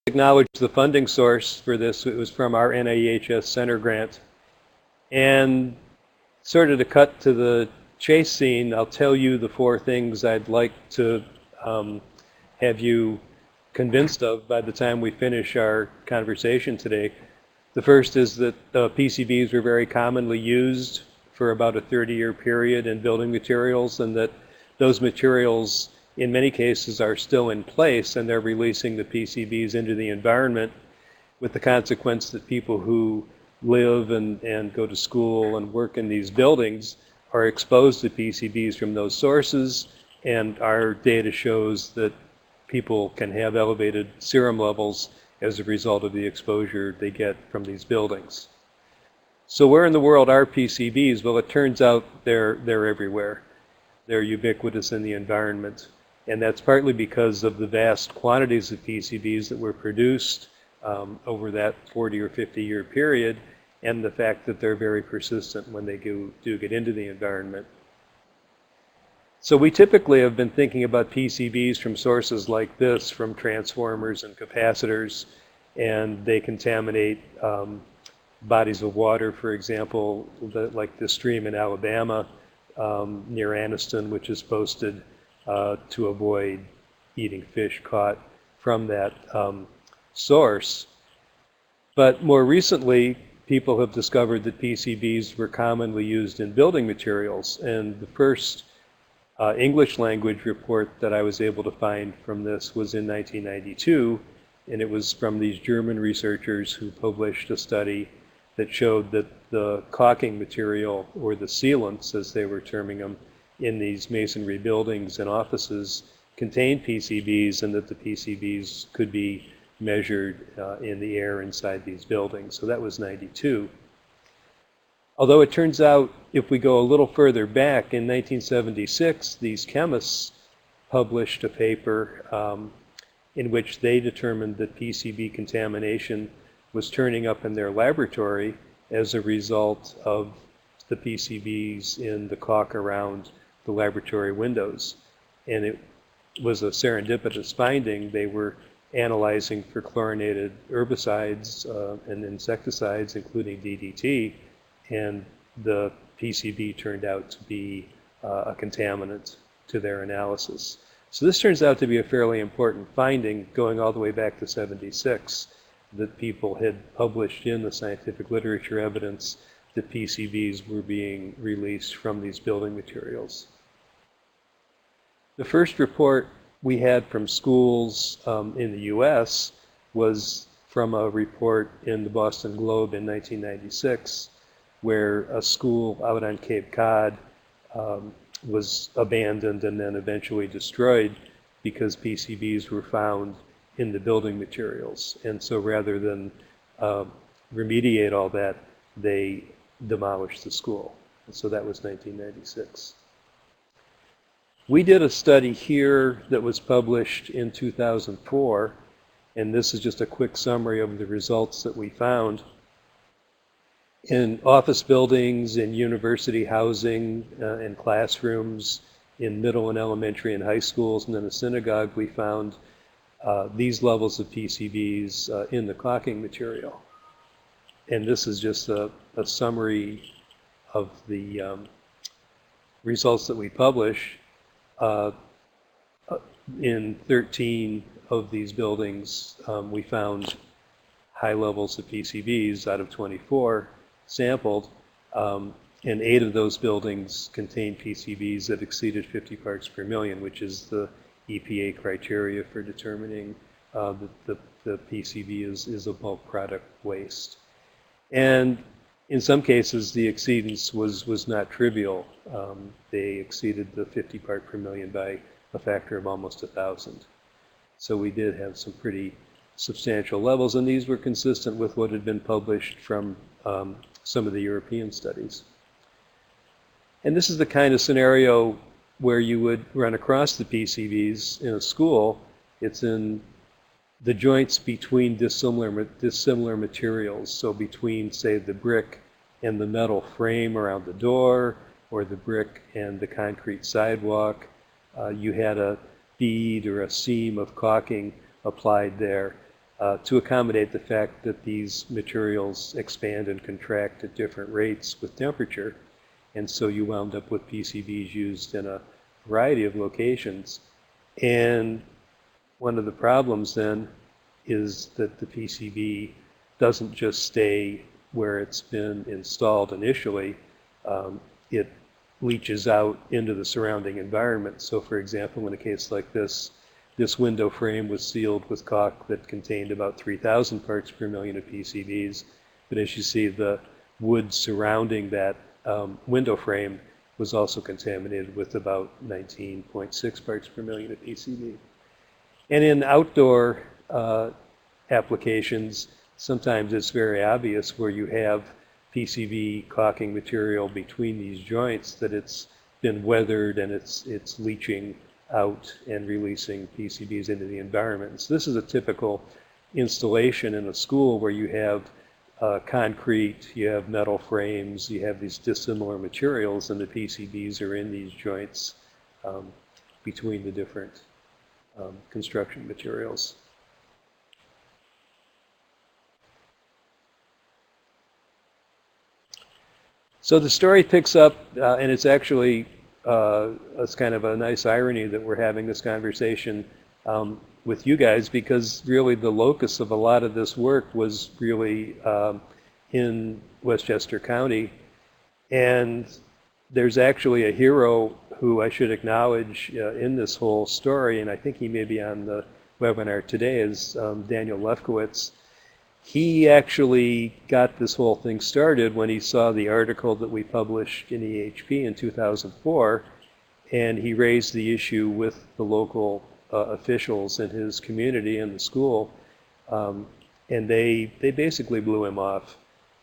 acknowledge the funding source for this. It was from our NIEHS Center grant. And sort of to cut to the chase scene, I'll tell you the 4 things I'd like to have you convinced of by the time we finish our conversation today. The first is that PCBs were very commonly used for about a 30-year period in building materials, and that those materials in many cases are still in place, and they're releasing the PCBs into the environment, with the consequence that people who live and go to school and work in these buildings are exposed to PCBs from those sources, and our data shows that people can have elevated serum levels as a result of the exposure they get from these buildings. So where in the world are PCBs? Well, it turns out they're everywhere. They're ubiquitous in the environment. And that's partly because of the vast quantities of PCBs that were produced over that 40 or 50-year period, and the fact that they're very persistent when they do get into the environment. So we typically have been thinking about PCBs from sources like this, from transformers and capacitors, and they contaminate bodies of water, for example, like the stream in Alabama near Anniston, which is posted to avoid eating fish caught from that source. But more recently, people have discovered that PCBs were commonly used in building materials, and the first English language report that I was able to find from this was in 1992, and it was from these German researchers who published a study that showed that the caulking material, or the sealants as they were terming them, in these masonry buildings and offices contained PCBs, and that the PCBs could be measured in the air inside these buildings. So that was 92. Although it turns out, if we go a little further back, in 1976, these chemists published a paper in which they determined that PCB contamination was turning up in their laboratory as a result of the PCBs in the caulk around the laboratory windows. And it was a serendipitous finding. They were analyzing for chlorinated herbicides and insecticides, including DDT, and the PCB turned out to be a contaminant to their analysis. So this turns out to be a fairly important finding, going all the way back to '76, that people had published in the scientific literature evidence that PCBs were being released from these building materials. The first report we had from schools in the US was from a report in the Boston Globe in 1996, where a school out on Cape Cod was abandoned and then eventually destroyed because PCBs were found in the building materials. And so rather than remediate all that, they demolished the school. And so that was 1996. We did a study here that was published in 2004, and this is just a quick summary of the results that we found. In office buildings, in university housing, in classrooms, in middle and elementary and high schools, and in a synagogue, we found these levels of PCBs in the caulking material. And this is just a summary of the results that we publish. In 13 of these buildings, we found high levels of PCBs out of 24 sampled, and 8 of those buildings contained PCBs that exceeded 50 parts per million, which is the EPA criteria for determining that the PCB is a bulk product waste. And in some cases, the exceedance was not trivial. They exceeded the 50 part per million by a factor of almost 1,000. So we did have some pretty substantial levels, and these were consistent with what had been published from some of the European studies. And this is the kind of scenario where you would run across the PCBs in a school. It's in the joints between dissimilar materials, so between, say, the brick and the metal frame around the door, or the brick and the concrete sidewalk. You had a bead or a seam of caulking applied there. to accommodate the fact that these materials expand and contract at different rates with temperature. And so you wound up with PCBs used in a variety of locations. And one of the problems then is that the PCB doesn't just stay where it's been installed initially. It leaches out into the surrounding environment. So for example, in a case like this window frame was sealed with caulk that contained about 3,000 parts per million of PCBs. But as you see, the wood surrounding that window frame was also contaminated with about 19.6 parts per million of PCB. And in outdoor applications, sometimes it's very obvious where you have PCB caulking material between these joints that it's been weathered and it's leaching out and releasing PCBs into the environment. So this is a typical installation in a school where you have concrete, you have metal frames, you have these dissimilar materials, and the PCBs are in these joints between the different construction materials. So the story picks up, and it's actually it's kind of a nice irony that we're having this conversation with you guys, because really the locus of a lot of this work was really in Westchester County. And there's actually a hero who I should acknowledge in this whole story, and I think he may be on the webinar today, is Daniel Lefkowitz. He actually got this whole thing started when he saw the article that we published in EHP in 2004, and he raised the issue with the local officials in his community and the school, and they basically blew him off,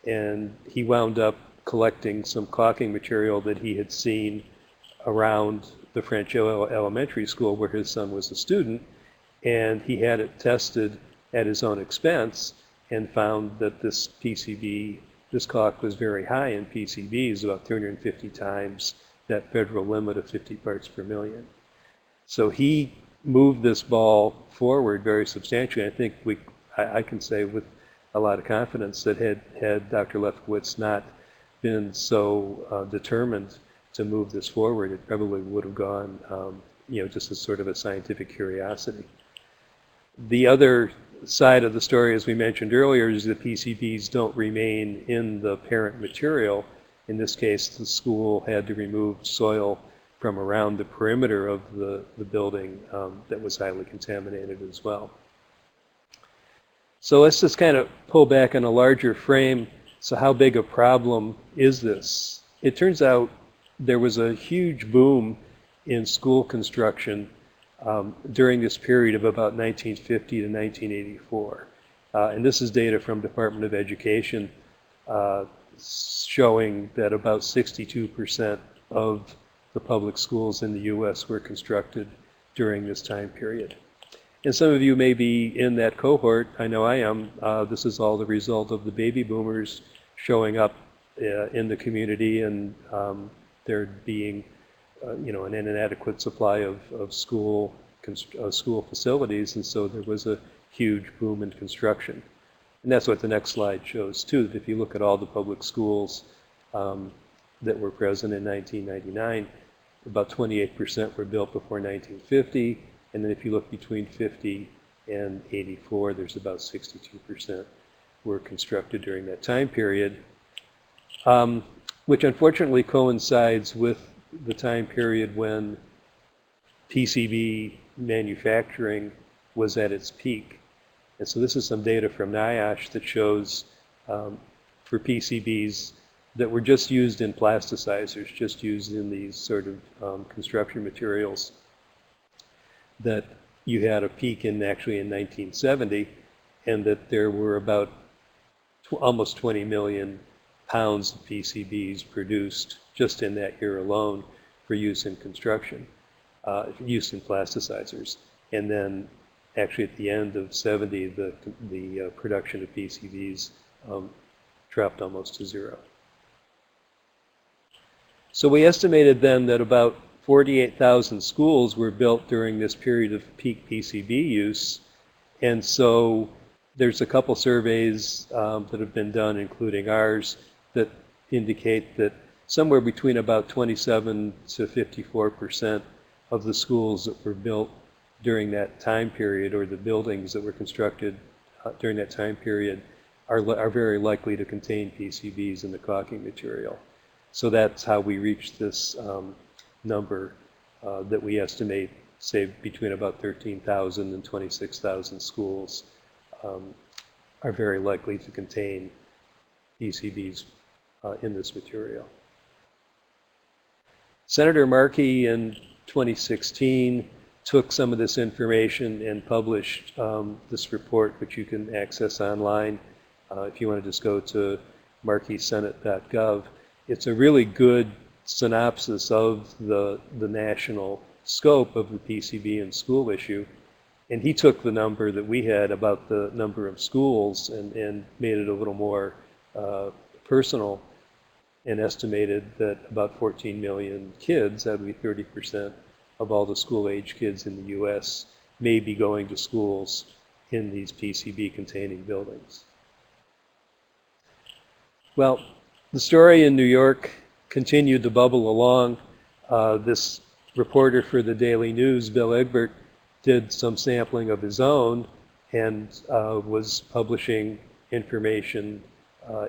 and he wound up collecting some caulking material that he had seen around the French elementary school where his son was a student, and he had it tested at his own expense and found that this PCB, this caulk was very high in PCBs, about 350 times that federal limit of 50 parts per million. So he moved this ball forward very substantially. I think I can say with a lot of confidence that had Dr. Lefkowitz not been so determined to move this forward, it probably would have gone, just as sort of a scientific curiosity. The other side of the story, as we mentioned earlier, is the PCBs don't remain in the parent material. In this case, the school had to remove soil from around the perimeter of the building that was highly contaminated as well. So let's just kind of pull back on a larger frame. So how big a problem is this? It turns out there was a huge boom in school construction during this period of about 1950 to 1984. And this is data from Department of Education showing that about 62% of the public schools in the U.S. were constructed during this time period. And some of you may be in that cohort. I know I am. This is all the result of the baby boomers showing up in the community, and there being an inadequate supply of school facilities, and so there was a huge boom in construction. And that's what the next slide shows too, that if you look at all the public schools that were present in 1999, about 28% were built before 1950, and then if you look between 50 and 84, there's about 62% were constructed during that time period, which unfortunately coincides with the time period when PCB manufacturing was at its peak. And so this is some data from NIOSH that shows for PCBs that were just used in plasticizers, just used in these sort of construction materials, that you had a peak actually in 1970, and that there were about almost 20 million pounds of PCBs produced just in that year alone for use in construction, use in plasticizers. And then actually at the end of 70, the production of PCBs dropped almost to zero. So we estimated then that about 48,000 schools were built during this period of peak PCB use. And so there's a couple surveys that have been done, including ours, that indicate that somewhere between about 27 to 54% of the schools that were built during that time period, or the buildings that were constructed during that time period, are very likely to contain PCBs in the caulking material. So that's how we reached this number that we estimate, say, between about 13,000 and 26,000 schools are very likely to contain PCBs in this material. Senator Markey in 2016 took some of this information and published this report, which you can access online if you want to just go to markeysenate.gov. It's a really good synopsis of the national scope of the PCB and school issue. And he took the number that we had about the number of schools and made it a little more personal, and estimated that about 14 million kids, that would be 30% of all the school-age kids in the U.S., may be going to schools in these PCB-containing buildings. Well, the story in New York continued to bubble along. This reporter for the Daily News, Bill Egbert, did some sampling of his own and was publishing information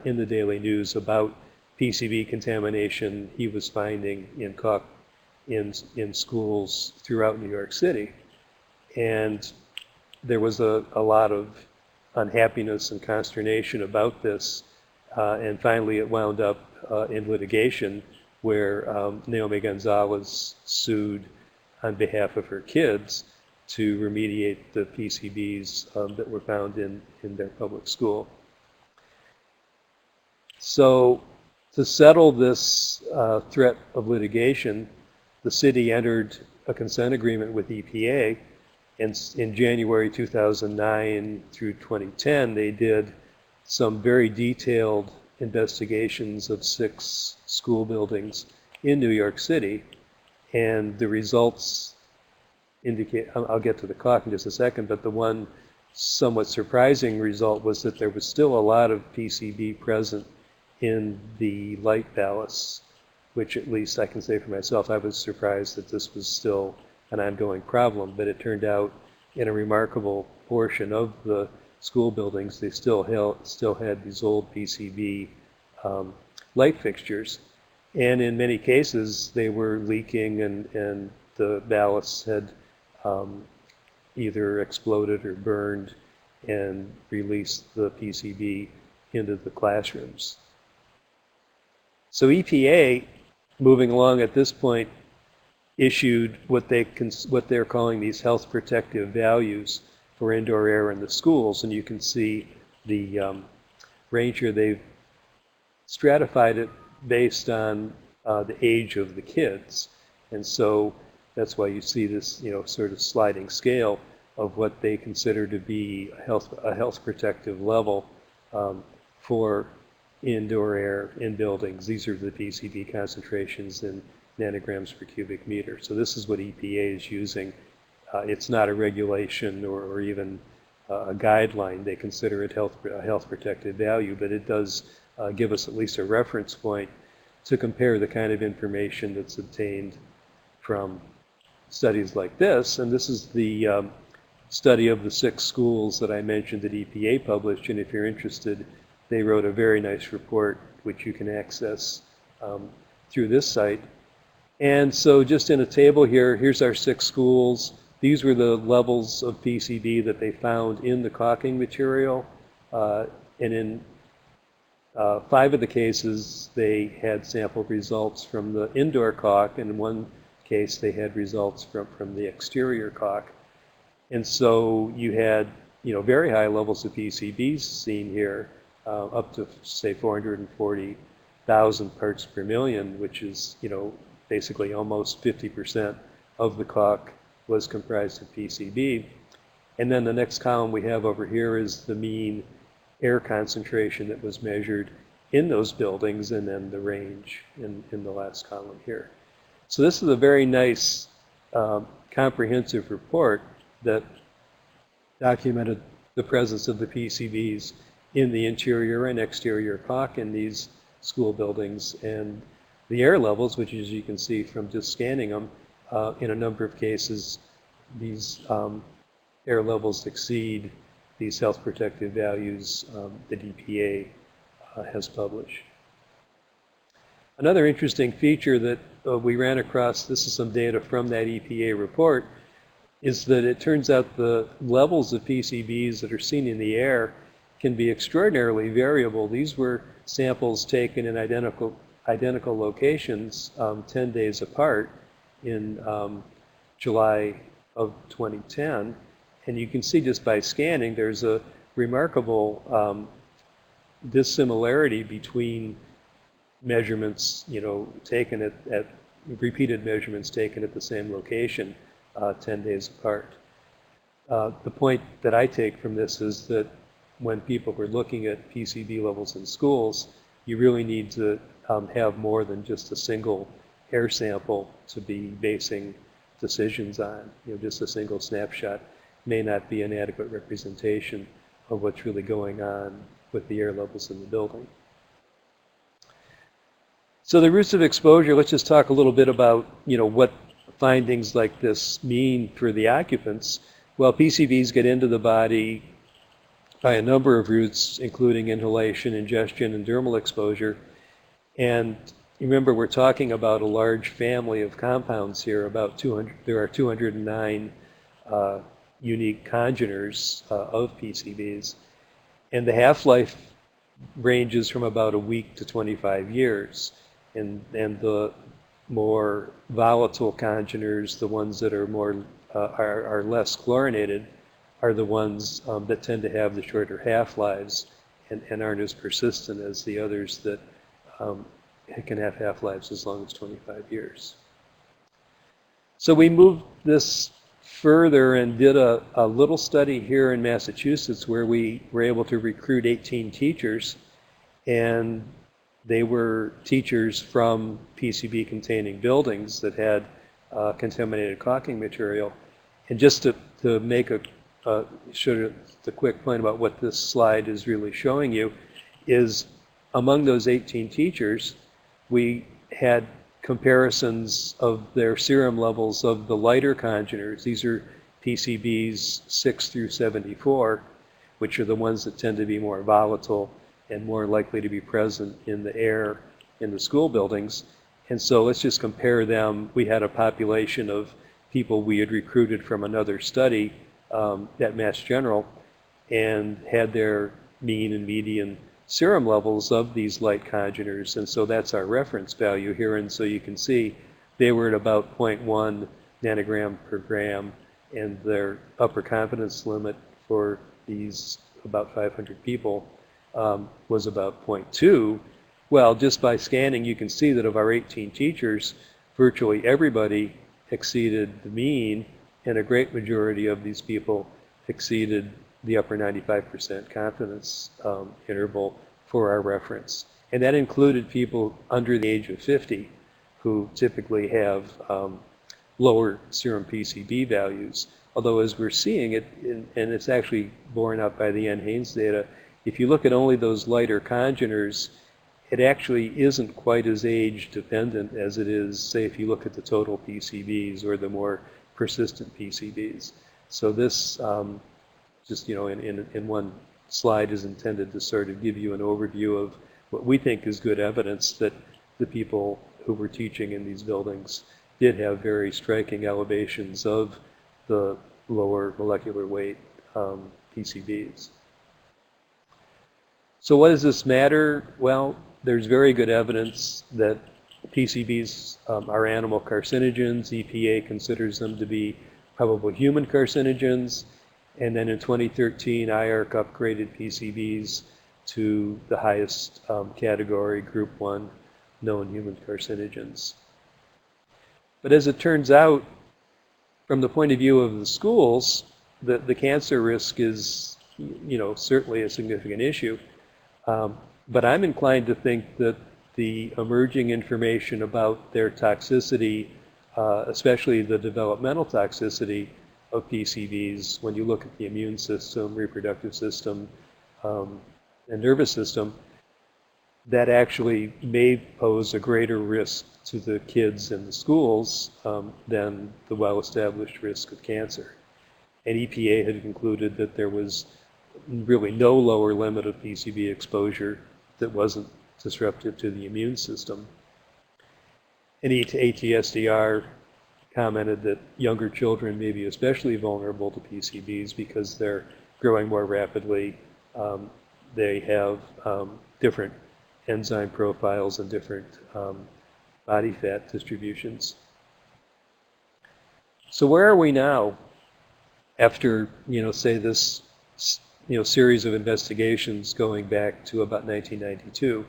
in the Daily News about PCB contamination he was finding in caulk in schools throughout New York City. And there was a lot of unhappiness and consternation about this. And finally it wound up in litigation where Naomi Gonzalez sued on behalf of her kids to remediate the PCBs that were found in their public school. So to settle this threat of litigation, the city entered a consent agreement with EPA, and in January 2009 through 2010, they did some very detailed investigations of 6 school buildings in New York City, and the results indicate, I'll get to the caulk in just a second, but the one somewhat surprising result was that there was still a lot of PCB present in the light ballasts, which at least I can say for myself, I was surprised that this was still an ongoing problem, but it turned out in a remarkable portion of the school buildings, they still had these old PCB light fixtures. And in many cases, they were leaking and the ballasts had either exploded or burned and released the PCB into the classrooms. So EPA, moving along at this point, issued what they're calling these health protective values for indoor air in the schools, and you can see the range here. They've stratified it based on the age of the kids, and so that's why you see this, sort of sliding scale of what they consider to be a health protective level for indoor air in buildings. These are the PCB concentrations in nanograms per cubic meter. So this is what EPA is using. It's not a regulation or even a guideline. They consider it a health protective value, but it does give us at least a reference point to compare the kind of information that's obtained from studies like this. And this is the study of the 6 schools that I mentioned that EPA published, and if you're interested, they wrote a very nice report which you can access through this site. And so just in a table here, here's our 6 schools. These were the levels of PCB that they found in the caulking material. And in 5 of the cases, they had sample results from the indoor caulk, and in one case, they had results from the exterior caulk. And so you had, very high levels of PCBs seen here, up to, say, 440,000 parts per million, which is, basically almost 50% of the caulk was comprised of PCB. And then the next column we have over here is the mean air concentration that was measured in those buildings, and then the range in the last column here. So this is a very nice comprehensive report that documented the presence of the PCBs in the interior and exterior caulk in these school buildings. And the air levels, which as you can see from just scanning them, in a number of cases, these air levels exceed these health protective values that EPA has published. Another interesting feature that we ran across, this is some data from that EPA report, is that it turns out the levels of PCBs that are seen in the air can be extraordinarily variable. These were samples taken in identical locations 10 days apart in July of 2010. And you can see just by scanning, there's a remarkable dissimilarity between measurements, taken at repeated measurements taken at the same location 10 days apart. The point that I take from this is that when people were looking at PCB levels in schools, you really need to have more than just a single air sample to be basing decisions on. Just a single snapshot may not be an adequate representation of what's really going on with the air levels in the building. So the routes of exposure, let's just talk a little bit about, what findings like this mean for the occupants. Well, PCBs get into the body by a number of routes, including inhalation, ingestion, and dermal exposure. And remember, we're talking about a large family of compounds here. There are 209 unique congeners of PCBs. And the half-life ranges from about a week to 25 years. And the more volatile congeners, the ones that are more are less chlorinated, are the ones that tend to have the shorter half-lives and aren't as persistent as the others that can have half-lives as long as 25 years. So we moved this further and did a little study here in Massachusetts where we were able to recruit 18 teachers, and they were teachers from PCB-containing buildings that had contaminated caulking material. And just to make show the quick point about what this slide is really showing you is among those 18 teachers, we had comparisons of their serum levels of the lighter congeners. These are PCBs 6 through 74, which are the ones that tend to be more volatile and more likely to be present in the air in the school buildings. And so let's just compare them. We had a population of people we had recruited from another study at Mass General and had their mean and median serum levels of these light congeners. And so that's our reference value here. And so you can see they were at about 0.1 nanogram per gram, and their upper confidence limit for these about 500 people was about 0.2. Well, just by scanning, you can see that of our 18 teachers, virtually everybody exceeded the mean, and a great majority of these people exceeded the upper 95% confidence interval for our reference. And that included people under the age of 50 who typically have lower serum PCB values. Although as we're seeing it, and it's actually borne out by the NHANES data, if you look at only those lighter congeners, it actually isn't quite as age dependent as it is, say, if you look at the total PCBs or the more persistent PCBs. So this, just in one slide, is intended to sort of give you an overview of what we think is good evidence that the people who were teaching in these buildings did have very striking elevations of the lower molecular weight PCBs. So what does this matter? Well, there's very good evidence that PCBs are animal carcinogens. EPA considers them to be probable human carcinogens. And then in 2013, IARC upgraded PCBs to the highest category, Group 1, known human carcinogens. But as it turns out, from the point of view of the schools, the cancer risk is, certainly a significant issue. But I'm inclined to think that the emerging information about their toxicity, especially the developmental toxicity of PCBs, when you look at the immune system, reproductive system, and nervous system, that actually may pose a greater risk to the kids in the schools than the well-established risk of cancer. And EPA had concluded that there was really no lower limit of PCB exposure that wasn't disruptive to the immune system. And ATSDR commented that younger children may be especially vulnerable to PCBs because they're growing more rapidly. They have different enzyme profiles and different body fat distributions. So where are we now after, say, this series of investigations going back to about 1992?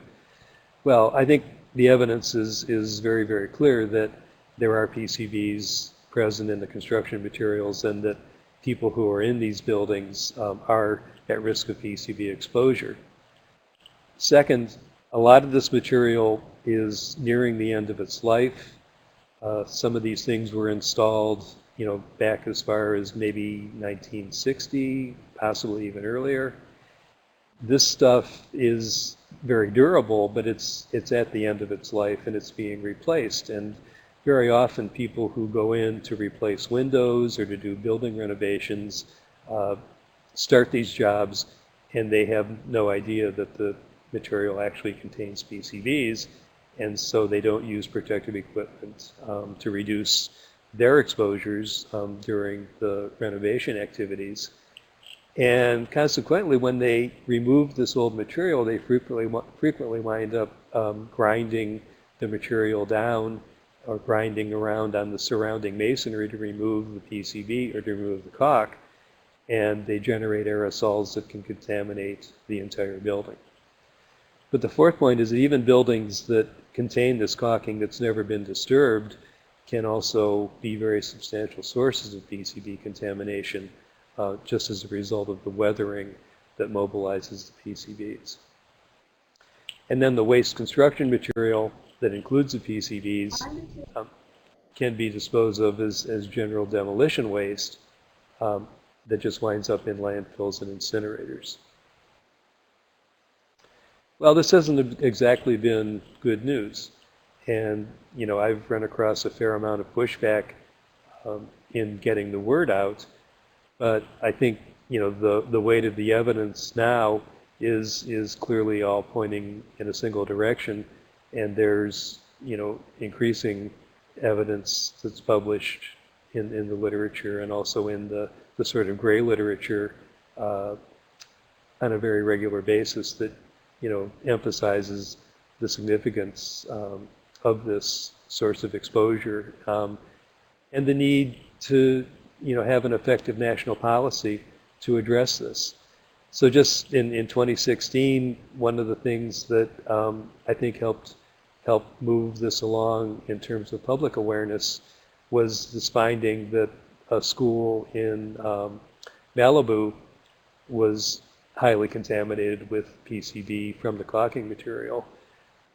Well, I think the evidence is very, very clear that there are PCBs present in the construction materials and that people who are in these buildings are at risk of PCB exposure. Second, a lot of this material is nearing the end of its life. Some of these things were installed, back as far as maybe 1960, possibly even earlier. This stuff is very durable, but it's at the end of its life and it's being replaced. And very often people who go in to replace windows or to do building renovations start these jobs and they have no idea that the material actually contains PCBs, and so they don't use protective equipment to reduce their exposures during the renovation activities. And consequently, when they remove this old material, they frequently wind up grinding the material down or grinding around on the surrounding masonry to remove the PCB or to remove the caulk, and they generate aerosols that can contaminate the entire building. But the fourth point is that even buildings that contain this caulking that's never been disturbed can also be very substantial sources of PCB contamination just as a result of the weathering that mobilizes the PCBs. And then the waste construction material that includes the PCBs can be disposed of as general demolition waste that just winds up in landfills and incinerators. Well, this hasn't exactly been good news. And, I've run across a fair amount of pushback in getting the word out. But I think, the weight of the evidence now is clearly all pointing in a single direction. And there's, increasing evidence that's published in the literature and also in the sort of gray literature on a very regular basis that, emphasizes the significance of this source of exposure and the need to, have an effective national policy to address this. So just in 2016, one of the things that I think helped move this along in terms of public awareness was this finding that a school in Malibu was highly contaminated with PCB from the caulking material.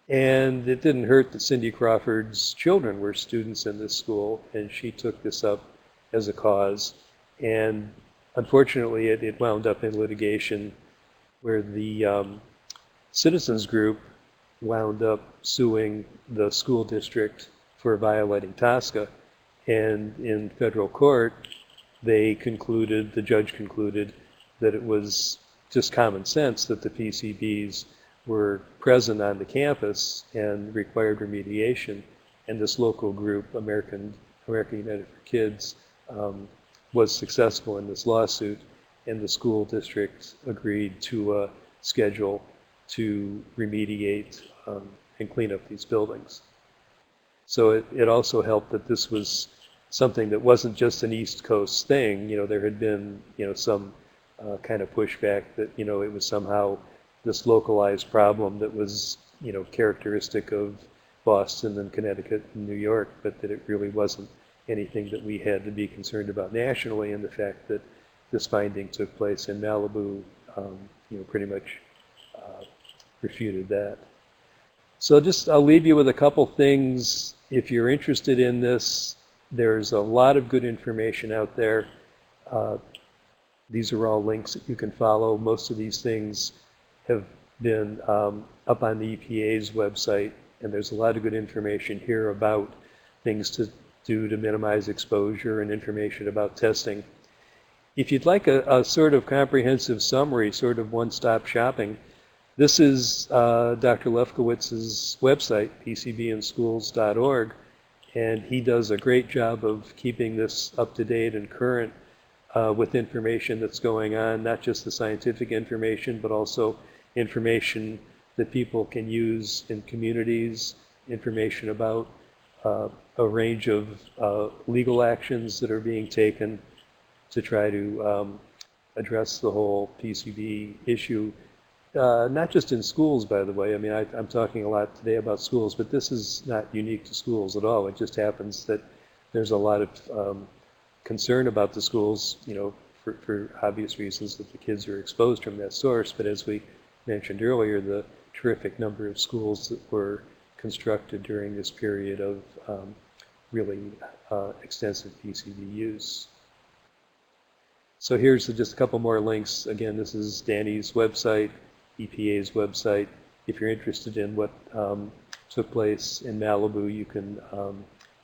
And it didn't hurt that Cindy Crawford's children were students in this school, and she took this up as a cause. And unfortunately, it wound up in litigation where the citizens group wound up suing the school district for violating TSCA. And in federal court, the judge concluded that it was just common sense that the PCBs were present on the campus and required remediation. And this local group, American United for Kids, was successful in this lawsuit, and the school district agreed to a schedule to remediate and clean up these buildings. So it also helped that this was something that wasn't just an East Coast thing. There had been some kind of pushback that it was somehow this localized problem that was characteristic of Boston and Connecticut and New York, but that it really wasn't anything that we had to be concerned about nationally. And the fact that this finding took place in Malibu, pretty much refuted that. So I'll leave you with a couple things. If you're interested in this, there's a lot of good information out there. These are all links that you can follow. Most of these things have been up on the EPA's website, and there's a lot of good information here about things to do to minimize exposure and information about testing. If you'd like a sort of comprehensive summary, sort of one-stop shopping, this is Dr. Lefkowitz's website, pcbinschools.org, and he does a great job of keeping this up to date and current with information that's going on, not just the scientific information, but also information that people can use in communities, information about a range of legal actions that are being taken to try to address the whole PCB issue. Not just in schools, by the way. I mean, I'm talking a lot today about schools, but this is not unique to schools at all. It just happens that there's a lot of concern about the schools, you know, for obvious reasons that the kids are exposed from that source. But as we mentioned earlier, the terrific number of schools that were constructed during this period of really extensive PCB use. So here's just a couple more links. Again, this is Danny's website, EPA's website. If you're interested in what took place in Malibu, you can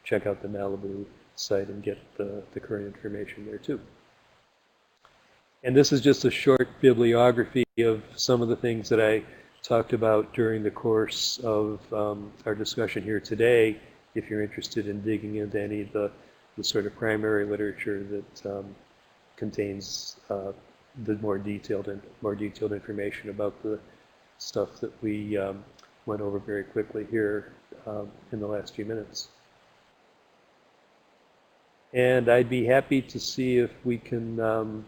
check out the Malibu site and get the current information there too. And this is just a short bibliography of some of the things that I talked about during the course of our discussion here today, if you're interested in digging into any of the sort of primary literature that contains the more detailed information about the stuff that we went over very quickly here in the last few minutes. And I'd be happy to see if we can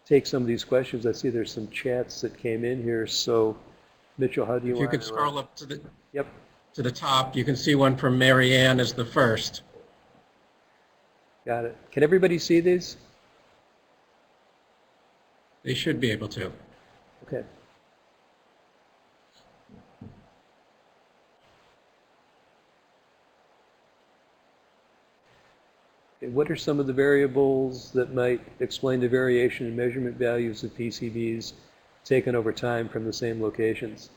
take some of these questions. I see there's some chats that came in here. So, Mitchell, how do you want to... If you could scroll up to the, yep, to the top, you can see one from Mary Ann as the first. Got it. Can everybody see these? They should be able to. Okay. What are some of the variables that might explain the variation in measurement values of PCBs taken over time from the same locations?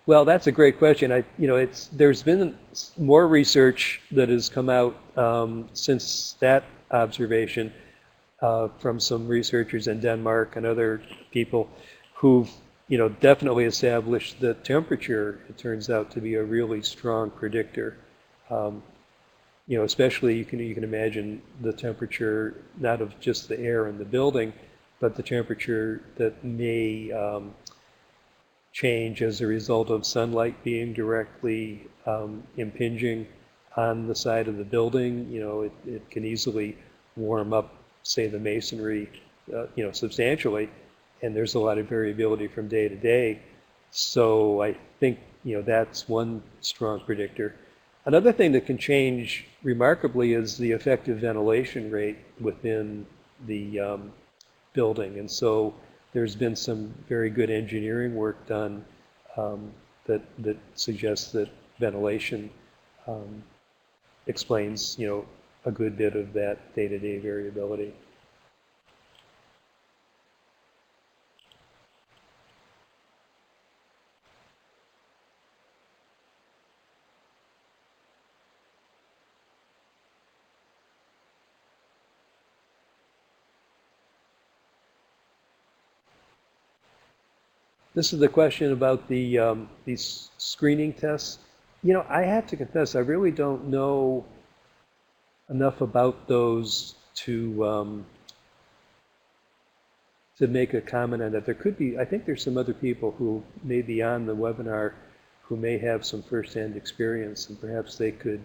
Well, that's a great question. There's been more research that has come out since that observation from some researchers in Denmark and other people who've, definitely established that temperature, it turns out to be a really strong predictor. Especially you can imagine the temperature, not of just the air in the building, but the temperature that may change as a result of sunlight being directly impinging on the side of the building. It can easily warm up, say, the masonry, substantially, and there's a lot of variability from day to day. So I think, that's one strong predictor. Another thing that can change remarkably is the effective ventilation rate within the building. And so there's been some very good engineering work done that suggests that ventilation explains, a good bit of that day-to-day variability. This is the question about these screening tests. I have to confess, I really don't know enough about those to make a comment on that. There could be, I think there's some other people who may be on the webinar who may have some firsthand experience, and perhaps they could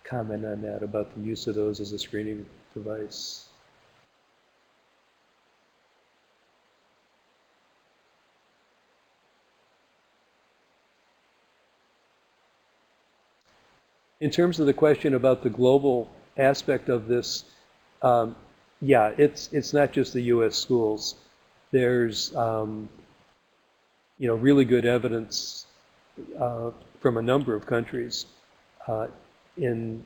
comment on that, about the use of those as a screening device. In terms of the question about the global aspect of this, yeah, it's not just the U.S. schools. There's really good evidence from a number of countries. In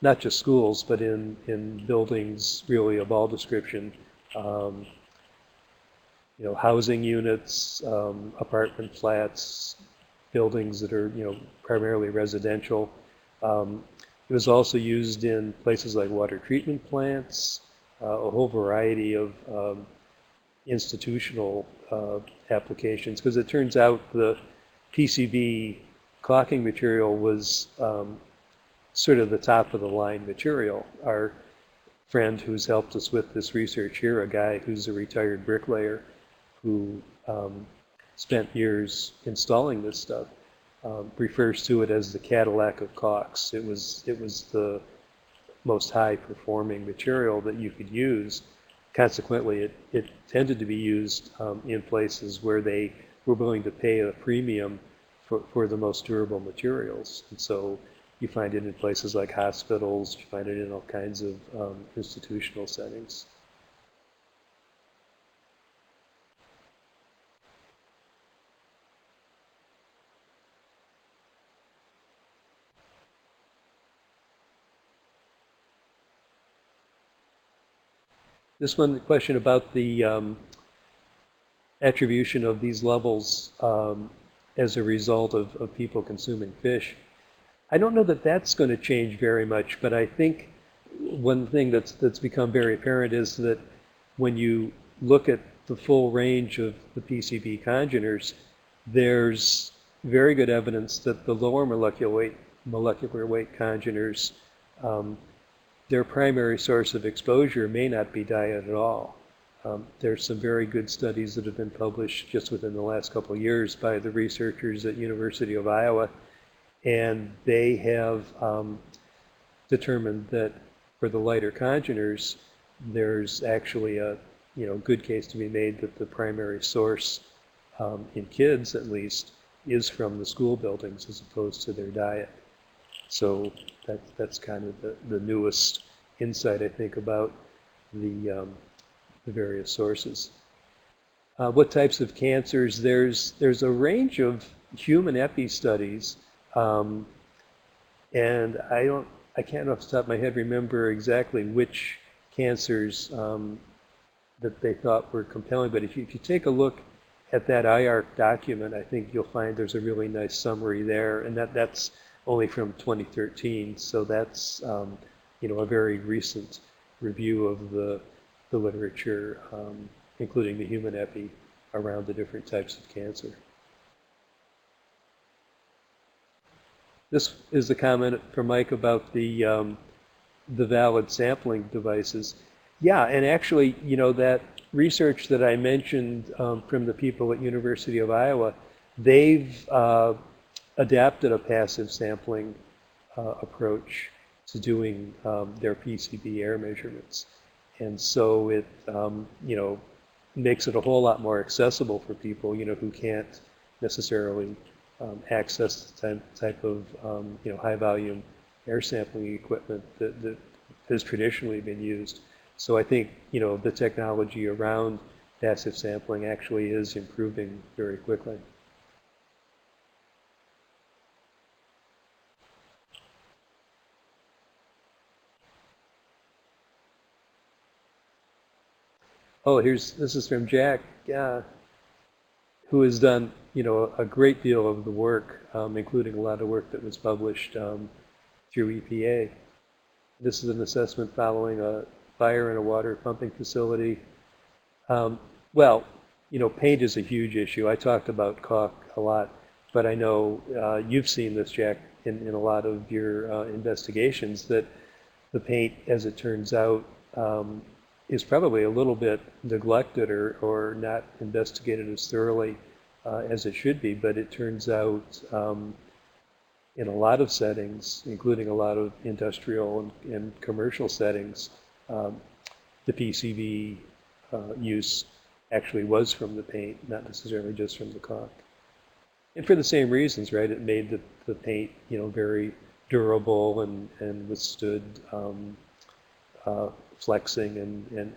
not just schools, but in buildings really of all description. Um, Housing units, apartment flats, buildings that are, primarily residential. Um, it was also used in places like water treatment plants, a whole variety of institutional applications, because it turns out the PCB caulking material was sort of the top of the line material. Our friend who's helped us with this research here, a guy who's a retired bricklayer who spent years installing this stuff, refers to it as the Cadillac of caulks. It was the most high performing material that you could use. Consequently, it tended to be used in places where they were willing to pay a premium for the most durable materials. And so you find it in places like hospitals, you find it in all kinds of institutional settings. This one, the question about the attribution of these levels as a result of people consuming fish. I don't know that that's going to change very much, but I think one thing that's become very apparent is that when you look at the full range of the PCB congeners, there's very good evidence that the lower molecular weight congeners, their primary source of exposure may not be diet at all. There's some very good studies that have been published just within the last couple of years by the researchers at University of Iowa, and they have determined that for the lighter congeners, there's actually a good case to be made that the primary source, in kids at least, is from the school buildings as opposed to their diet. So that's kind of the newest insight, I think, about the various sources. What types of cancers? There's a range of human epi studies, and I can't off the top of my head remember exactly which cancers that they thought were compelling. But if you take a look at that IARC document, I think you'll find there's a really nice summary there, and that's only from 2013. So that's a very recent review of the literature, including the human epi, around the different types of cancer. This is a comment from Mike about the valid sampling devices. Yeah, and actually, that research that I mentioned from the people at University of Iowa, they've adapted a passive sampling approach to doing their PCB air measurements. And so it, makes it a whole lot more accessible for people, who can't necessarily access the type of, high volume air sampling equipment that has traditionally been used. So I think, the technology around passive sampling actually is improving very quickly. Oh, this is from Jack, who has done, a great deal of the work, including a lot of work that was published through EPA. This is an assessment following a fire in a water pumping facility. Well, paint is a huge issue. I talked about caulk a lot, but I know you've seen this, Jack, in a lot of your investigations, that the paint, as it turns out, is probably a little bit neglected or not investigated as thoroughly as it should be. But it turns out in a lot of settings, including a lot of industrial and commercial settings, the PCB use actually was from the paint, not necessarily just from the caulk. And for the same reasons, right? It made the paint, very durable and withstood flexing and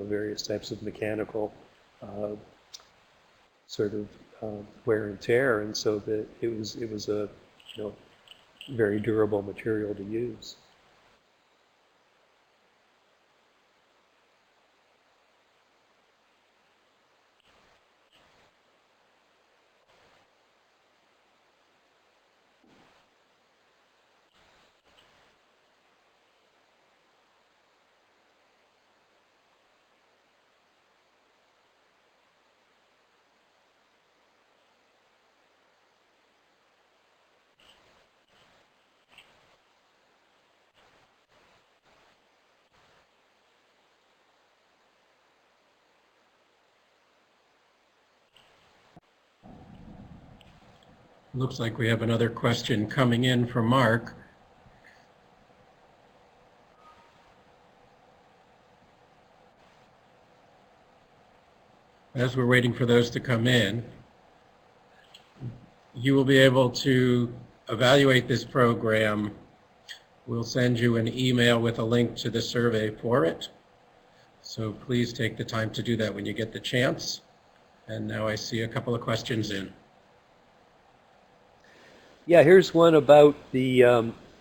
various types of mechanical sort of wear and tear, and so that it was a very durable material to use. Looks like we have another question coming in from Mark. As we're waiting for those to come in, you will be able to evaluate this program. We'll send you an email with a link to the survey for it. So please take the time to do that when you get the chance. And now I see a couple of questions in. Yeah, here's one about the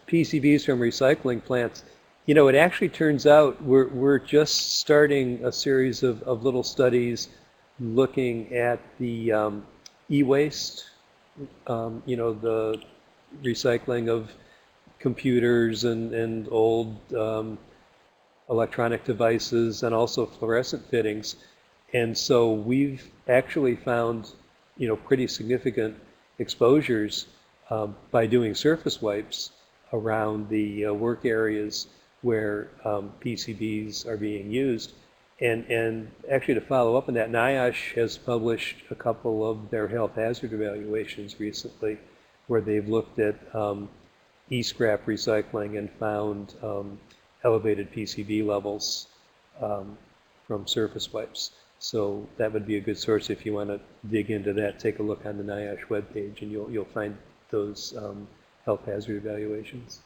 PCBs from recycling plants. You know, it actually turns out we're just starting a series of little studies looking at the e-waste, you know, the recycling of computers and old electronic devices and also fluorescent fittings. And so we've actually found, you know, pretty significant exposures by doing surface wipes around the work areas where PCBs are being used. And actually to follow up on that, NIOSH has published a couple of their health hazard evaluations recently where they've looked at e-scrap recycling and found elevated PCB levels from surface wipes. So that would be a good source if you want to dig into that. Take a look on the NIOSH webpage and you'll find those health hazard evaluations.